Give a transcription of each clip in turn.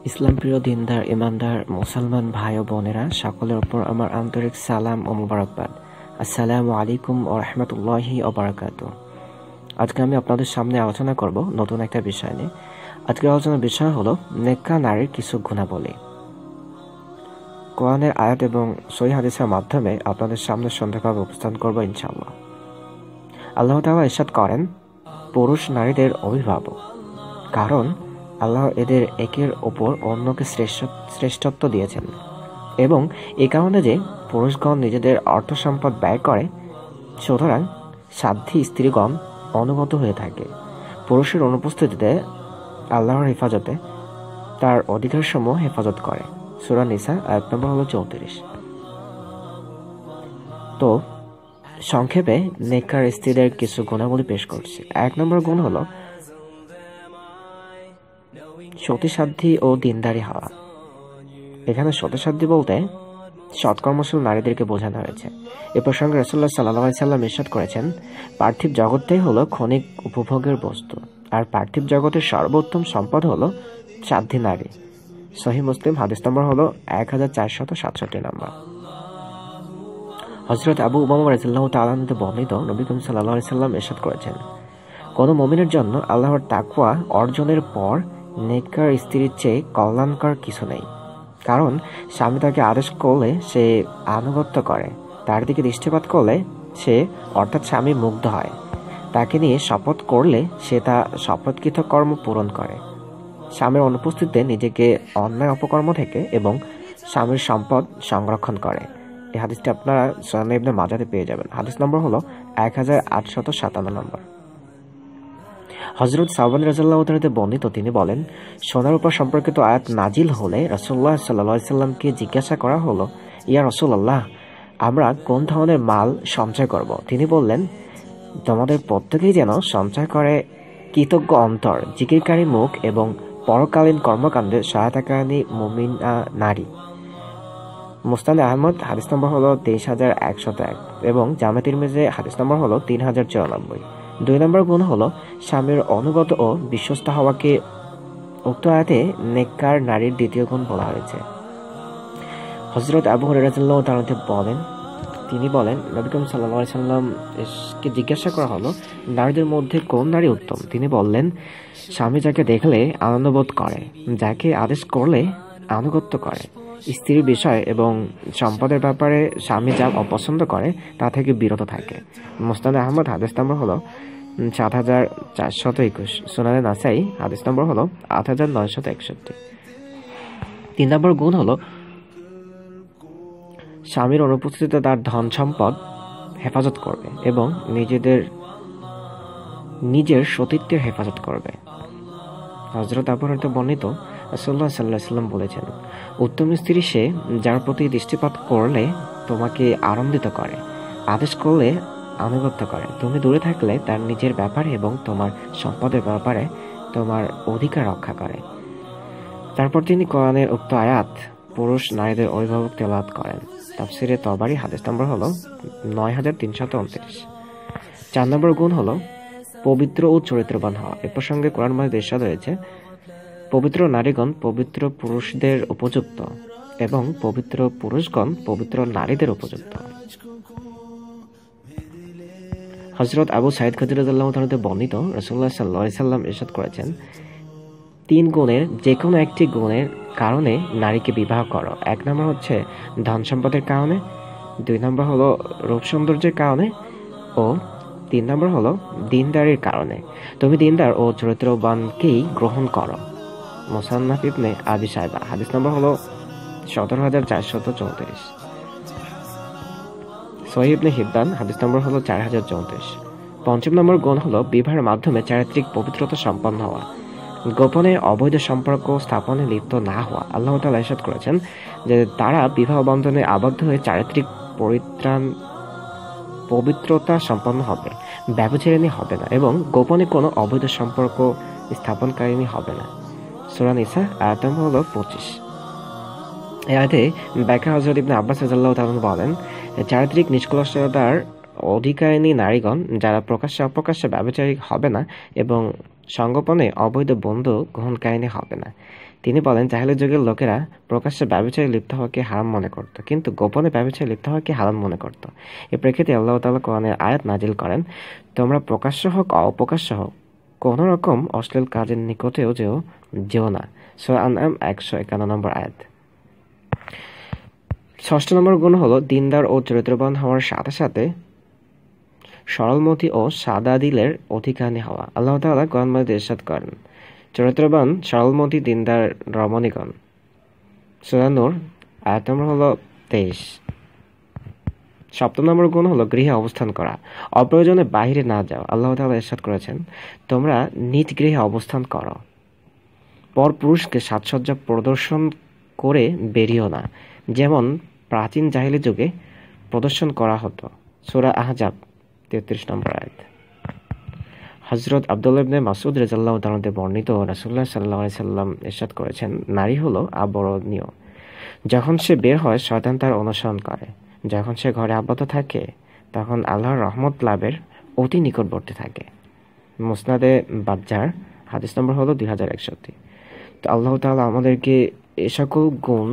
ইসলাম প্রিয় দিনদার ইমানদার মুসলমান ভাই ও বোনেরা, সকলের উপর আমার আন্তরিক সালাম ও মুবারকবাদ। আসসালামু আলাইকুম ও রহমতুল্লাহি ও বারাকাতুহু। আজকে আমি আপনাদের সামনে আলোচনা করব নতুন একটা বিষয় নিয়ে। আজকের আলোচনার বিষয় হলো নেককার নারীর কিছু গুণাবলী। কোরআনের আয়াত এবং সহিহ হাদিসের মাধ্যমে আপনাদের সামনে সুন্দরভাবে উপস্থাপন করব ইনশাআল্লাহ। আল্লাহ তাআলা ইরশাদ করেন, পুরুষ নারীদের অভিভাবক, কারণ আল্লাহ এদের একের ওপর অন্যকে শ্রেষ্ঠত্ব দিয়েছেন, এবং এই কারণে যে পুরুষগণ নিজেদের অর্থ সম্পদ ব্যয় করে, সুতরাং সাধ্বী স্ত্রীগণ অনুগত হয়ে থাকে। পুরুষের অনুপস্থিতিতে আল্লাহর হেফাজতে তার অধিকারসমূহ হেফাজত করে। সূরা নিসা আয়াত নম্বর হলো 34। তো সংক্ষেপে নেককার স্ত্রীদের কিছু গুণাবলী পেশ করছি। 1 নম্বর গুণ হলো সতীসাধ্যী ও দিনদারি হওয়া। এখানে সতীসাধ্যী বলতে সৎকর্মশীল নারীদেরকে বোঝানো হয়েছে। এ প্রসঙ্গে রাসূলুল্লাহ সাল্লাল্লাহু আলাইহি সাল্লাম ইরশাদ করেছেন, পার্থিব জগৎটাই হলো ক্ষণিক উপভোগের বস্তু, আর পার্থিব জগতের সর্বোত্তম সম্পদ হলো সাধ্যী নারী। সহিহ মুসলিম হাদিস নম্বর হলো 1467 নম্বর। হযরত আবু উমামা রাদিয়াল্লাহু তাআলা হতে বর্ণিত, নবী করিম সাল্লাল্লাহু আলাইহি সাল্লাম ইরশাদ করেছেন, কোন মুমিনের জন্য আল্লাহর তাকওয়া অর্জনের পর নেককার স্ত্রীর চেয়ে কল্যাণকর কিছু নেই। কারণ স্বামী তাকে আদেশ করলে সে আনুগত্য করে, তার দিকে দৃষ্টিপাত করলে সে অর্থাৎ স্বামী মুগ্ধ হয়, তাকে নিয়ে শপথ করলে সে তা শপথকৃত কর্ম পূরণ করে, স্বামীর অনুপস্থিতিতে নিজেকে অন্যায় অপকর্ম থেকে এবং স্বামীর সম্পদ সংরক্ষণ করে। এই হাদিসটি আপনারা সুনান ইবনে মাজাহতে পেয়ে যাবেন। হাদিস নম্বর হলো 1857 নম্বর। হযরত সাওবান রাদিয়াল্লাহু তাআলা বর্ণিত, তিনি বলেন, সোনার উপর সম্পর্কিত আয়াত নাজিল হলে রাসূলুল্লাহ সাল্লাল্লাহু আলাইহি সাল্লামকে জিজ্ঞাসা করা হলো, ইয়া রাসূলুল্লাহ, আমরা কোন ধরনের মাল সঞ্চয় করব? তিনি বললেন, তোমাদের প্রত্যেকেই যেন সঞ্চয় করে কৃতজ্ঞ অন্তর, জিকিরকারী মুখ এবং পরকালীন কর্মকাণ্ডে সহায়তাকারী মুমিনা নারী। মুসনাদে আহমদ হাদিস নম্বর হলো 23101 এবং জামে তিরমিজি হাদিস নম্বর হলো 3094। 2 নম্বর গুণ হলো স্বামীর অনুগত ও বিশ্বস্ত হওয়াকে উক্ত আয়াতে নেককার নারীর দ্বিতীয় গুণ বলা হয়েছে। হযরত আবু হুরায়রা রাদিয়াল্লাহু তাআলা বলেন, তিনি বলেন, নবী করিম সাল্লাল্লাহু আলাইহি সাল্লামকে জিজ্ঞাসা করা হলো, নারীদের মধ্যে কোন নারী উত্তম? তিনি বললেন, স্বামী যাকে দেখলে আনন্দবোধ করে, যাকে আদেশ করলে আনুগত্য করে, স্ত্রীর বিষয় এবং সম্পদের ব্যাপারে স্বামী যা অপছন্দ করে তা থেকে বিরত থাকে। মুসনাদে আহমদ হাদিস নম্বর হলো 7421। সুনানে নাসাই হাদিস নম্বর হলো 8961। 3 নম্বর গুণ হলো স্বামীর অনুপস্থিতিতে তার ধন সম্পদ হেফাজত করবে এবং নিজের সতীত্বের হেফাজত করবে। হযরত আবু হুরায়রা বর্ণিত, রাসূলুল্লাহ সাল্লাল্লাহু আলাইহি সাল্লাম বলেছেন, উত্তম স্ত্রী সে যার প্রতি দৃষ্টিপাত করলে তোমাকে আনন্দিত করে, আদেশ করলে আনুগত্য করে, তুমি দূরে থাকলে তার নিজের ব্যাপারে এবং তোমার সম্পদের ব্যাপারে তোমার অধিকার রক্ষা করে। তারপর তিনি কোরআনের উক্ত আয়াত পুরুষ নারীদের অভিভাবক তেলাওয়াত করেন। তাফসিরে তবারি হাদিস নম্বর হলো 9329। 4 নম্বর গুণ হলো পবিত্র ও চরিত্রবান হওয়া। এ প্রসঙ্গে কোরআন মাজিদে ইরশাদ হয়েছে, পবিত্র নারীগণ পবিত্র পুরুষদের উপযুক্ত এবং পবিত্র পুরুষগণ পবিত্র নারীদের উপযুক্ত। হযরত আবু সাঈদ খুদরী রাদিয়াল্লাহু তাআলা বর্ণিত, রাসূলুল্লাহ সাল্লাল্লাহু আলাইহি সাল্লাম ইরশাদ করেছেন, 3 গুণের যে কোনো একটি গুণের কারণে নারীকে বিবাহ করো। 1 নম্বর হচ্ছে ধন সম্পদের কারণে, 2 নম্বর হলো রূপ সৌন্দর্যের কারণে ও 3 নম্বর হলো দিনদারির কারণে। তুমি দিনদার ও চরিত্রবানকেই গ্রহণ করো। মুসান্নাফ ইবনে আবি শায়বা হাদিস নম্বর হলো 17434। সহিহ ইবনে হিব্বান হাদিস নম্বর হলো 4034। 5 নম্বর গুণ হলো বিবাহের মাধ্যমে চারিত্রিক পবিত্রতা সম্পন্ন হওয়া, গোপনে অবৈধ সম্পর্ক স্থাপনে লিপ্ত না হওয়া। আল্লাহ তাআলা ইরশাদ করেছেন যে তারা বিবাহ বন্ধনে আবদ্ধ হয়ে চারিত্রিক পবিত্রতা সম্পন্ন হবে, ব্যভিচারিণী হবে না এবং গোপনে কোনো অবৈধ সম্পর্ক স্থাপনকারিণী হবে না। সূরা নিসা আয়াত নম্বর হলো 25। এই আয়াতে ব্যাখ্যা হযরত ইবনে আব্বাস রাদিয়াল্লাহু তাআলা বলেন, চারিত্রিক নিষ্কলুষতার অধিকারিণী নারীগণ যারা প্রকাশ্যে অপ্রকাশ্যে ব্যভিচারী হবে না এবং সংগোপনে অবৈধ বন্ধু গ্রহণকারিনী হবে না। তিনি বলেন, জাহেলিয়াত যুগের লোকেরা প্রকাশ্যে ব্যভিচারে লিপ্ত হওয়াকে হারাম মনে করত, কিন্তু গোপনে ব্যভিচারে লিপ্ত হওয়াকে হারাম মনে করত। এই প্রেক্ষিতে আল্লাহ তাআলা কোরআনের আয়াত নাজিল করেন, তোমরা প্রকাশ্য হোক অপ্রকাশ্য হোক কোন রকম অশ্লীল কাজের নিকটেও যেও না। সূরা আনআম 151 নম্বর আয়াত। ৬ষ্ঠ নম্বর গুণ হলো দিনদার ও চরিত্রবান হওয়ার সাথে সাথে সরলমতি ও সাদা দিলের অধিকারী হওয়া। আল্লাহ তাআলা কোরআন মাজিদে ইরশাদ করেন, চরিত্রবান সরলমতি দিনদার রমণীগণ। সূরা নূর আয়াত নম্বর হলো 23। ৭ম নম্বর গুণ হলো গৃহে অবস্থান করা, অপ্রয়োজনে বাহিরে না যাও। আল্লাহ তাআলা ইরশাদ করেছেন, তোমরা নিজ গৃহে অবস্থান করো, পরপুরুষকে সাজসজ্জা প্রদর্শন করে বেরিও না, যেমন প্রাচীন জাহেলি যুগে প্রদর্শন করা হতো। সূরা আহজাব 33 নম্বর আয়াত। হযরত আব্দুল্লাহ ইবনে মাসউদ রাদিয়াল্লাহু তাআলা হতে বর্ণিত, রাসূলুল্লাহ সাল্লাল্লাহু আলাইহি সাল্লাম ইরশাদ করেছেন, নারী হলো আবরণীয়। যখন সে বের হয় শয়তান তার অনুসরণ করে, যখন সে ঘরে আবদ্ধ থাকে তখন আল্লাহর রহমত লাভের অতি নিকটবর্তী থাকে। মুসনাদে বাজ্জার হাদিস নম্বর হলো 2161। তো আল্লাহ তাআলা আমাদেরকে এ সকল গুণ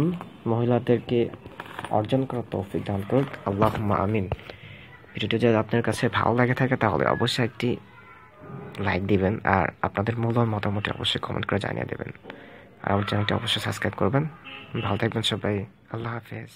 মহিলাদেরকে অর্জন করার তৌফিক দান করুক। আল্লাহুম্মা আমিন। ভিডিওটি যদি আপনার কাছে ভালো লাগে থাকে তাহলে অবশ্যই একটি লাইক দিবেন, আর আপনাদের মূল্যবান মতামত অবশ্যই কমেন্ট করে জানিয়ে দেবেন, আর আমার চ্যানেলটি অবশ্যই সাবস্ক্রাইব করবেন। ভালো থাকবেন সবাই। আল্লাহ হাফেজ।